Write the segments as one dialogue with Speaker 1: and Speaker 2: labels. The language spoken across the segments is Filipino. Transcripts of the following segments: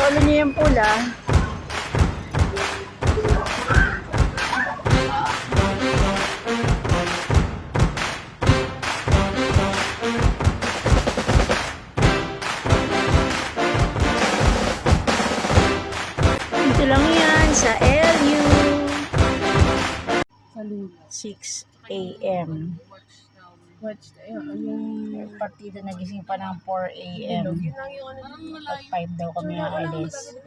Speaker 1: Solo niya yung pula. Dito lang yan sa LU. 6 a.m. Yung partida nagising pa ng 4 a.m. At 5 daw kami aalis.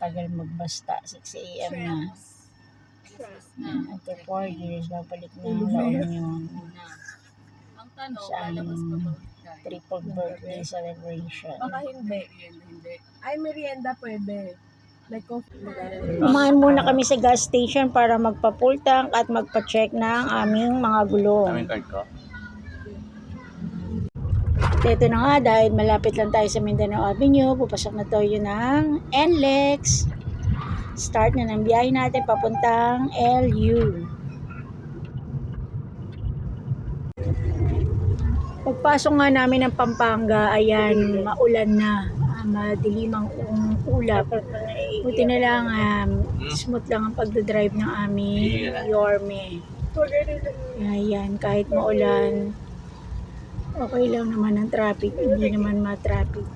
Speaker 1: Tagal magbasta, 6 a.m. na. After 4 years, babalik na ang La Union sa aming triple birthday celebration.
Speaker 2: Baka hindi. Ay, merienda pwede. Like coffee.
Speaker 1: Kumain muna kami sa gas station para magpa-full tank at magpa-check ng aming mga gulong.
Speaker 3: Aming card ko.
Speaker 1: Ito na nga, dahil malapit lang tayo sa Mindanao Avenue, pupasok na tayo ng NLEX. Start na ng biyahe natin papuntang LU. Pagpasok nga namin ng Pampanga, ayan, maulan na. Madilim ang ulap. Buti na lang, smooth lang ang pagdadrive ng aming Yorme. Ayan, kahit maulan, okay lang naman ang traffic, hindi naman ma-traffic.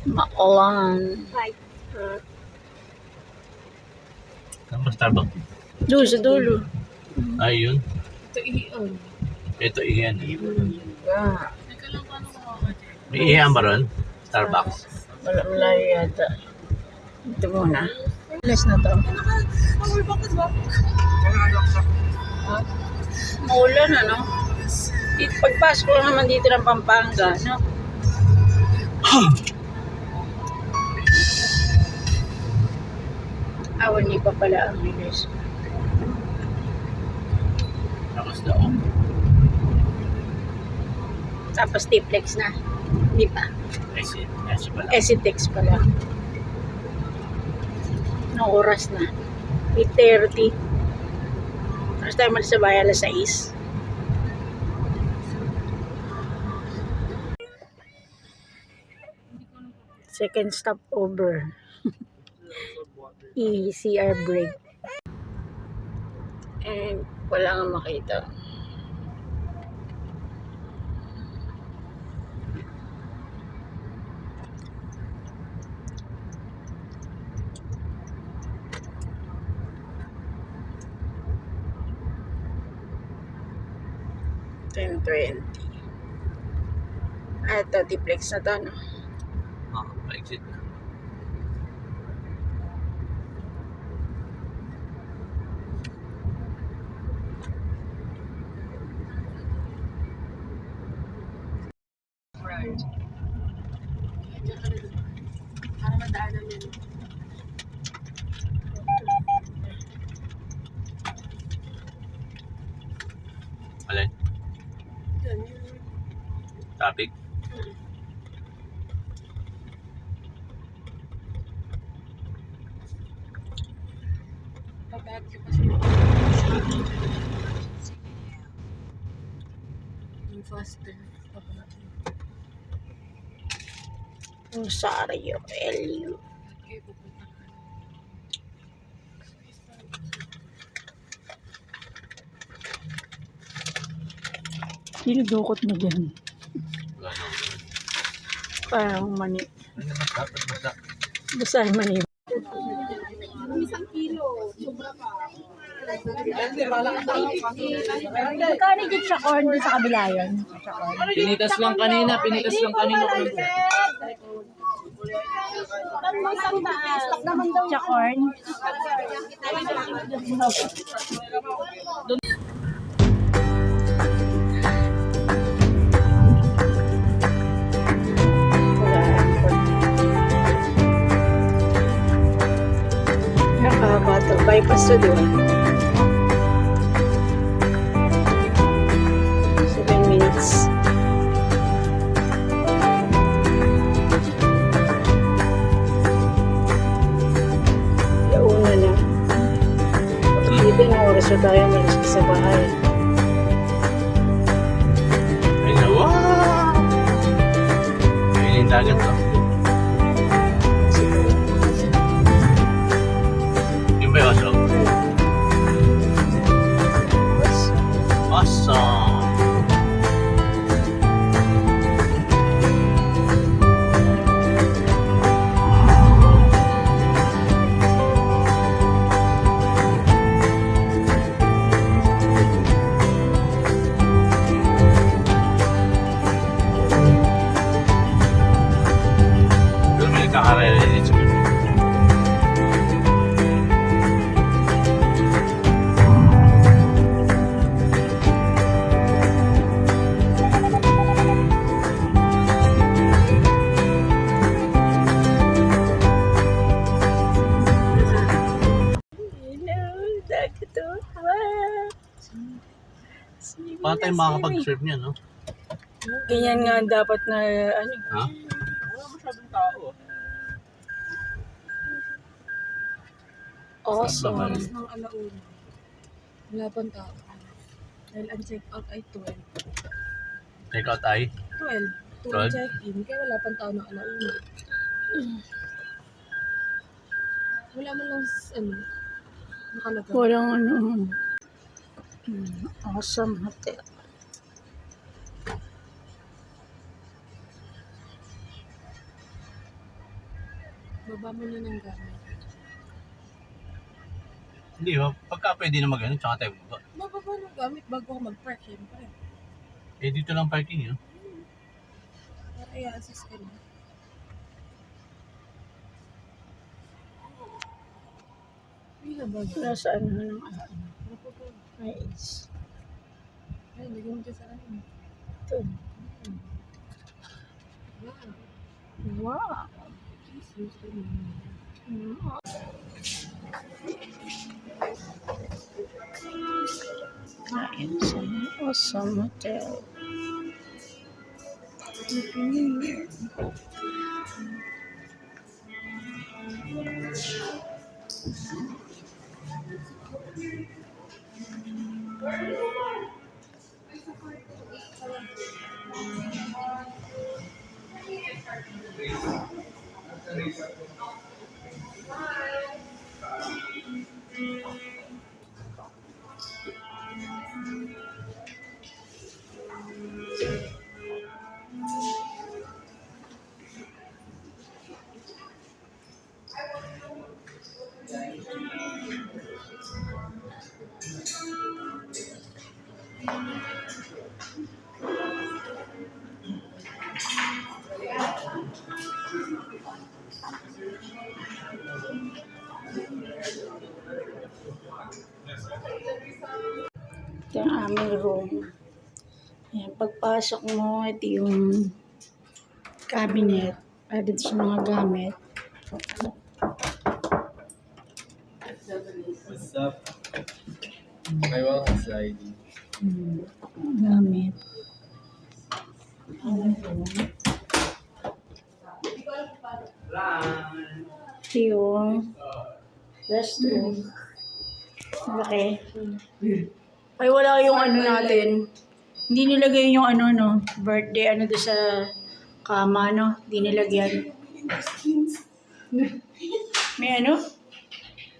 Speaker 1: Maulan.
Speaker 3: Saan ba Starbucks?
Speaker 1: Doon sa dulo.
Speaker 3: Ayun.
Speaker 2: Ito iyon.
Speaker 3: Ito iyan. May iyan ba ron? Starbucks.
Speaker 1: Wala malayo yata. Ito muna. Less na to. Maulan ano? Pagpasok lang naman dito ng Pampanga, no? Awan niyo pa pala ang bilis.
Speaker 3: Tapos daw.
Speaker 1: Tapos T-Flex na. Hindi pa.
Speaker 3: Kasi pala.
Speaker 1: SCTEX pala. Anong oras na? 8:30. Tapos tayo malis sa bayan, alas 6. Second stop over. ECR break. And wala nga makita. $10.20. Ito, T-Flex na to, no?
Speaker 3: Pa-exit na.
Speaker 2: Right. Para madaanan yun.
Speaker 3: Alin?
Speaker 2: Yan, yun.
Speaker 3: Traffic?
Speaker 2: Pag-aag ka kasi. Yung faster.
Speaker 1: Rosario, LU.
Speaker 2: Okay, pupunta ka.
Speaker 1: Sinudukot mo dyan.
Speaker 3: Wala na.
Speaker 1: Parang mani.
Speaker 3: Ano na dapat basta?
Speaker 1: Basahin mani.
Speaker 2: Isang kilo. Sobra pa.
Speaker 1: Magkano dyan sa corn sa kabila yun?
Speaker 3: Pinitas lang kanina.
Speaker 1: Sa corn? Nakakabato. Bypass to doon. 7 minutes. Launa na. Dito na oras na tayo malis sa bahay.
Speaker 3: Ayun nga. Paano tayo makakapag-serve niya, no?
Speaker 1: Ganyan nga dapat na ano.
Speaker 3: Ha?
Speaker 2: Wala masyadong tao.
Speaker 1: Awesome.
Speaker 2: Oras ng alauna. Wala pang tao. Dahil ang check-out ay 12.
Speaker 3: Check out ay?
Speaker 2: 12.
Speaker 3: 12?
Speaker 2: Check-in. Kaya wala pang tao ng alauna. Wala man lang nakalagay.
Speaker 1: Walang ano. Awesome hotel.
Speaker 2: Baba mo na ng gamit.
Speaker 3: Hindi, pagka pwede na mag-ano, tsaka tayo baba.
Speaker 2: Bababa ng gamit bago ako mag-park, syempre.
Speaker 3: Eh, dito lang parking, yun.
Speaker 2: Para i-assist ka na. Hindi na ba?
Speaker 1: Nasa ano ng ice.
Speaker 2: Ay, lagyan mo dyan sa ano.
Speaker 1: Ito.
Speaker 2: Wow.
Speaker 1: Wow.
Speaker 2: Jesus, ano.
Speaker 1: Kain sa awesome hotel. Ito yung aming room. Ayan, pagpasok mo, ito yung cabinet. Para dito sa mga gamit.
Speaker 4: What's up? Okay, welcome sa ID.
Speaker 1: Gamit. Ito yung restroom. Laki. Ay, wala yung ano natin. Hindi nilagay yung ano, no? Birthday, ano doon sa kama, no? Hindi nilagyan. May ano?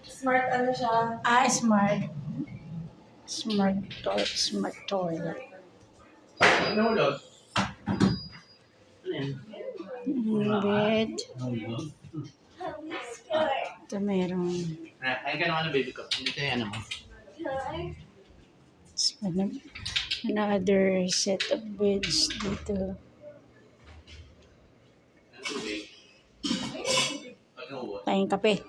Speaker 2: Smart ano siya.
Speaker 1: Ah, smart. Smart toilet.
Speaker 3: Ano ulo? Ano yan?
Speaker 1: Bed.
Speaker 3: Ano ulo?
Speaker 1: Ito meron.
Speaker 3: Ay ka naman baby ko. Hindi tayo ano mo.
Speaker 1: Another set of beds dito.
Speaker 3: Ano tubig? Ano ulo?
Speaker 1: Tayong kape.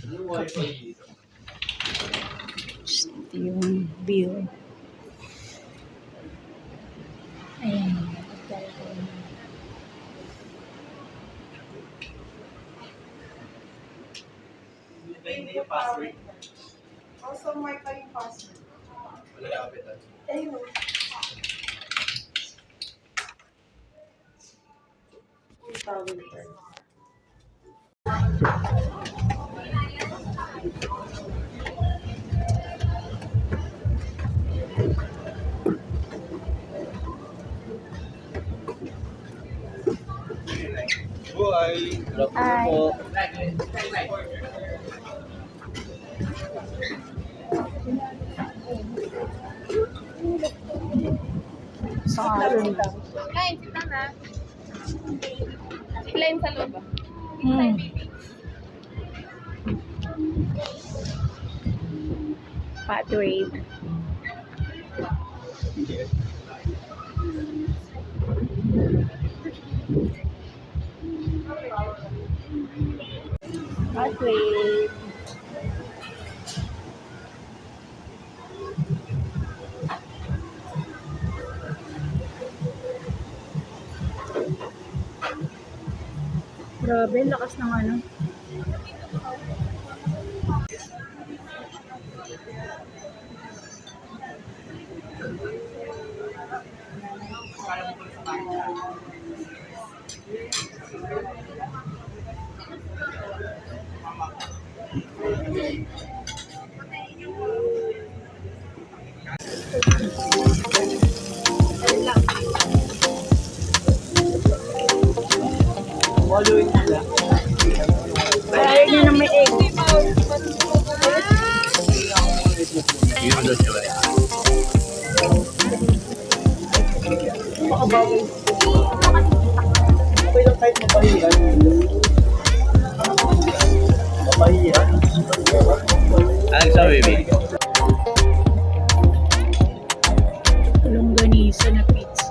Speaker 3: Ano wifi dito?
Speaker 1: Ito yung view. Ayan.
Speaker 3: Hindi yung password.
Speaker 2: Also, may pa yung password.
Speaker 3: Wala kapitan.
Speaker 2: Ayun.
Speaker 4: Buhay!
Speaker 1: Hi.
Speaker 4: po.
Speaker 1: Sa akin.
Speaker 2: Line, kita na. Line sa loob.
Speaker 1: Pathwave. Pathwave. Grabe, lakas ng ano. Ayaw niya na may egg.
Speaker 3: Yun doon siya.
Speaker 5: Okay lang kahit mapahiyan. Mapahiyan.
Speaker 3: Ano sabi, baby?
Speaker 1: Longganisa na pizza.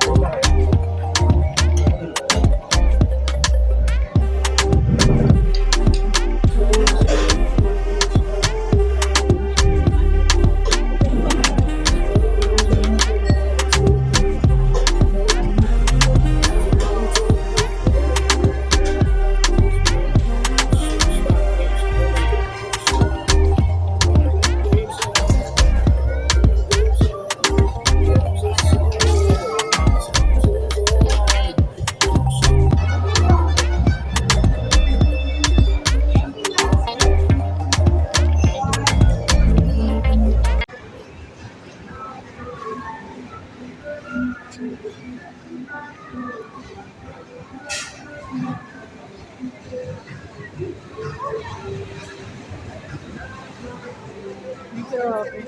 Speaker 1: Grabe.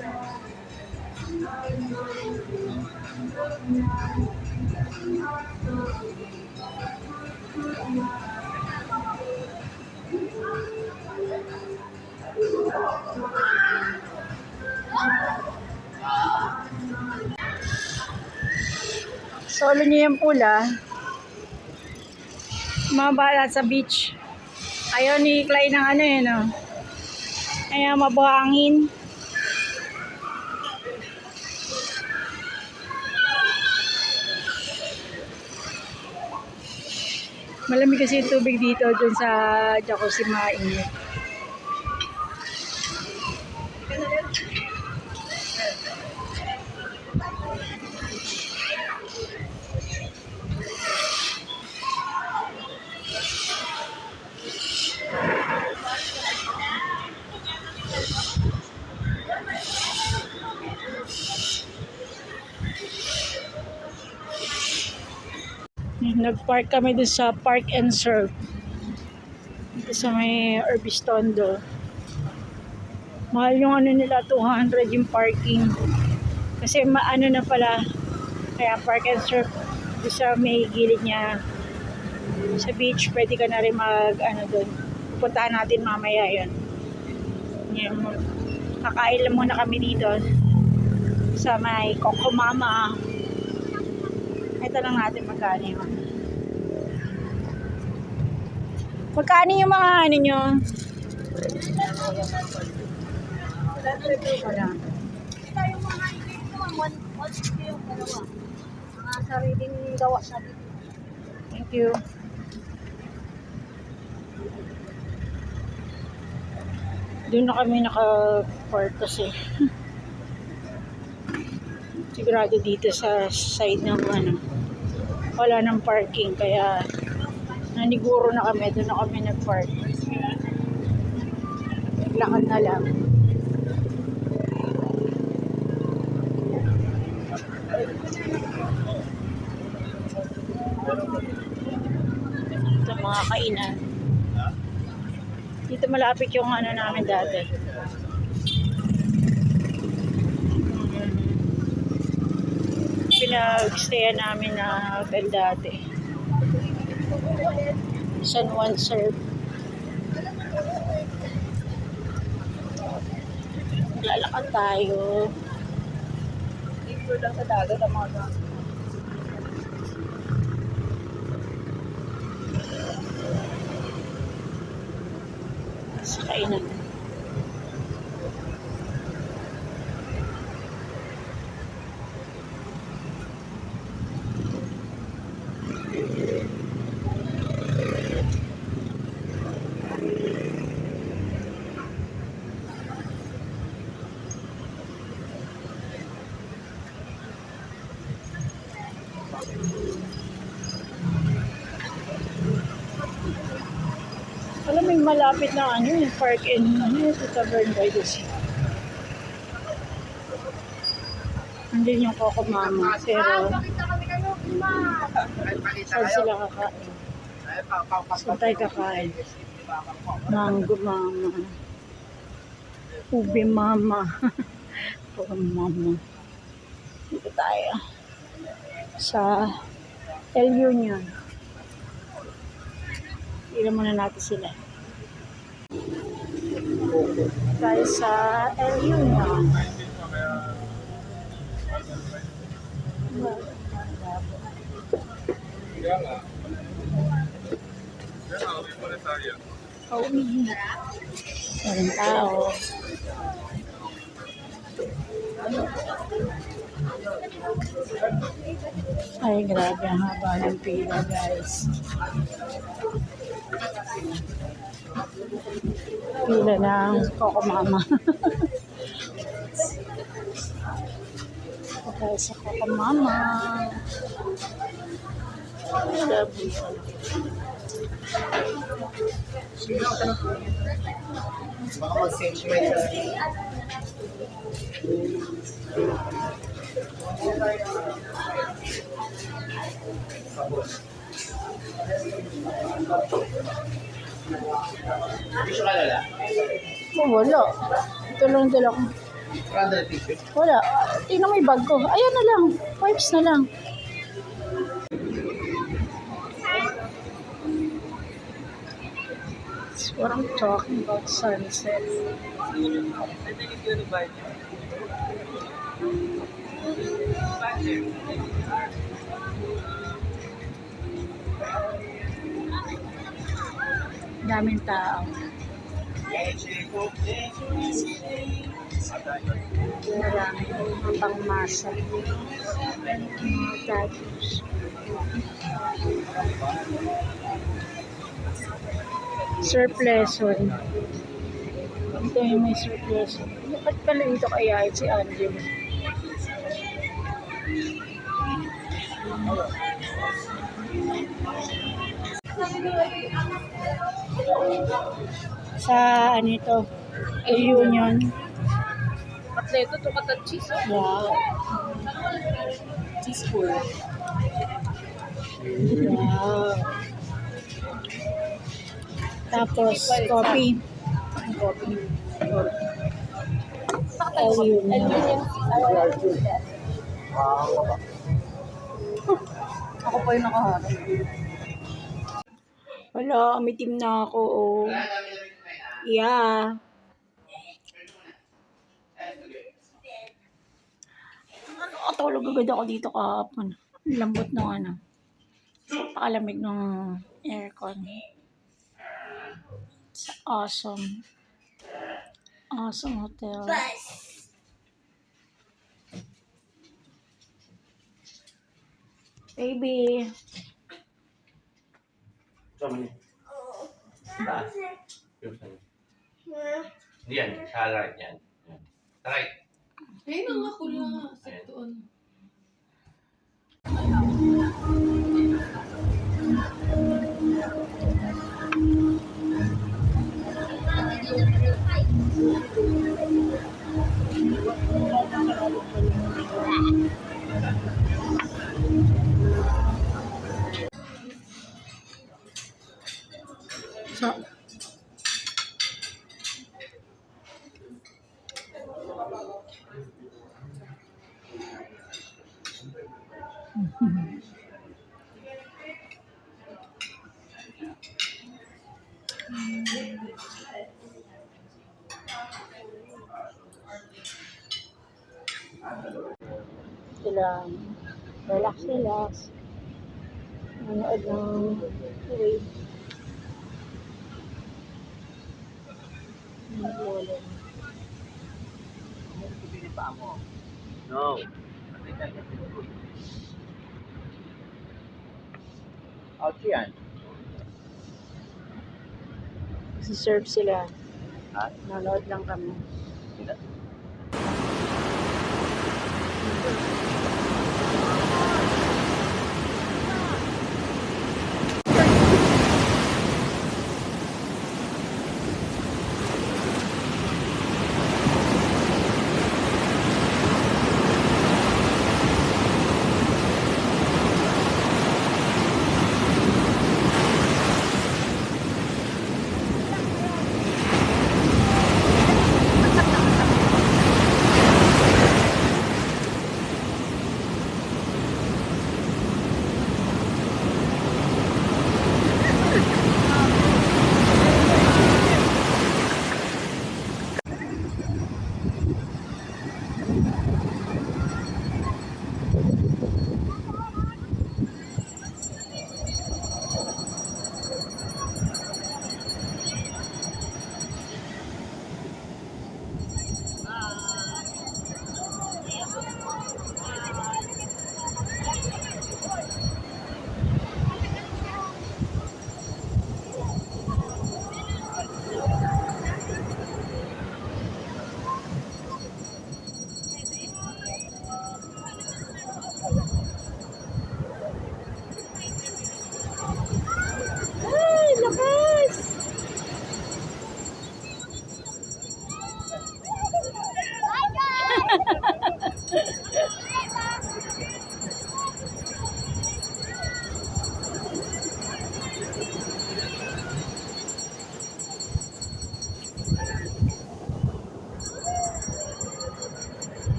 Speaker 1: Solo niya yung pula. Mga bata sa beach. Ayaw ni Clay ng ano yun, no? Ayaw mabuhangin. Malamig kasi yung tubig dito dun sa jacuzzi, mainit. Nag-park kami dun sa Park and Surf. Dito sa may Urbistondo. Mahal yung ano nila, 200 yung parking. Kasi maano na pala. Kaya Park and Surf. Dito sa may gilid niya. Sa beach, pwede ka na rin mag ano dun. Pupuntahan natin mamaya yun. Yan. Kakain lang muna kami dito. Sa may Coco Mama. Ito lang natin magkano yun. Magkano yung mga ano nyo? Wala.
Speaker 2: Yung mga hindi naman, 160 yung dalawa. Mga sariling gawa sa dito.
Speaker 1: Thank you. Doon na kami naka-park kasi. Sigurado dito sa side ng ano. Wala nang parking kaya naniguro na kami. Doon na kami nag-park. Lakad na lang. Ito mga kainan. Dito malapit yung ano namin dati. Pinag-stayan namin na hotel dati. San Juan Surf. Lalakad tayo.
Speaker 2: Dito lang sa dagat ang mga gamit.
Speaker 1: Sa kainan. Alam mo yung malapit na ano, yung park in ano, sa Tavern by the Sea. Ang Andun yung Coco Mama. Pero,
Speaker 2: Pakita kami kayo, ma.
Speaker 1: saan sila kakain? Saan tayo kakain? Mango Mama. Ube Mama. Coco Mama. Dito tayo. Sa El Union. Tignan muna natin sila. Tayo sa El Union.
Speaker 4: Kaya nga. Kaya nga, may pala tayo.
Speaker 1: Pauwi. Maraming tao. Ay, grabe ang haba ng pila, guys. Pila ng Coco Mama. Tayo sa Coco Mama. Grabe.
Speaker 5: Baka mag-sentiment ka.
Speaker 3: Tissue ka lala?
Speaker 1: Oh, wala. Ito lang dala ko.
Speaker 3: Random tissue.
Speaker 1: Wala. Tingnan mo yung bag ko. Ayan na lang. Wipes na lang. That's what I'm talking about, sunset. Daming tao. Marami mga pangmasa. Mga tattoos. Surpleson. Ito yung may surpleson. Ba't pala dito kaya si Angel? Sa ano ito? Union.
Speaker 2: Atleto to katat cheese.
Speaker 1: Wow.
Speaker 2: Cheese pool.
Speaker 1: Wow. Tapos, coffee. Coffee. Union.
Speaker 2: Ako pa yung nakaharap.
Speaker 1: Wala, may team na ako. Oh. Yeah. Nakatulog agad ako dito kahapon. Ang lambot ng ano. Pakalamig ng aircon. Sa Awesome. Awesome Hotel. Baby.
Speaker 3: Sama niya. Taas. Yan, sa right yan. Yan. Sa right.
Speaker 2: Ayun ang ako lang. Sa doon.
Speaker 1: So, sila relax. Manood ng wave.
Speaker 3: No. Out yan.
Speaker 1: Si-serve sila.
Speaker 3: Ha?
Speaker 1: Nanood lang kami.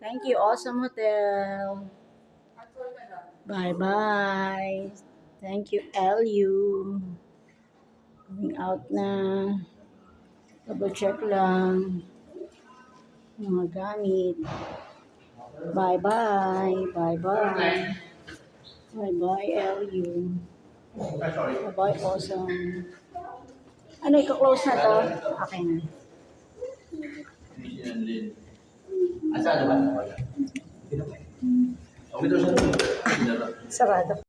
Speaker 1: Thank you, Awesome Hotel. Bye-bye. Thank you, LU. Going out na. Double check lang. Mga gamit. Bye-bye. Bye-bye. Bye-bye, LU. Bye-bye, Awesome. Ano, ika-close na to? Okay na.
Speaker 3: Asa na ba?
Speaker 1: Sarado.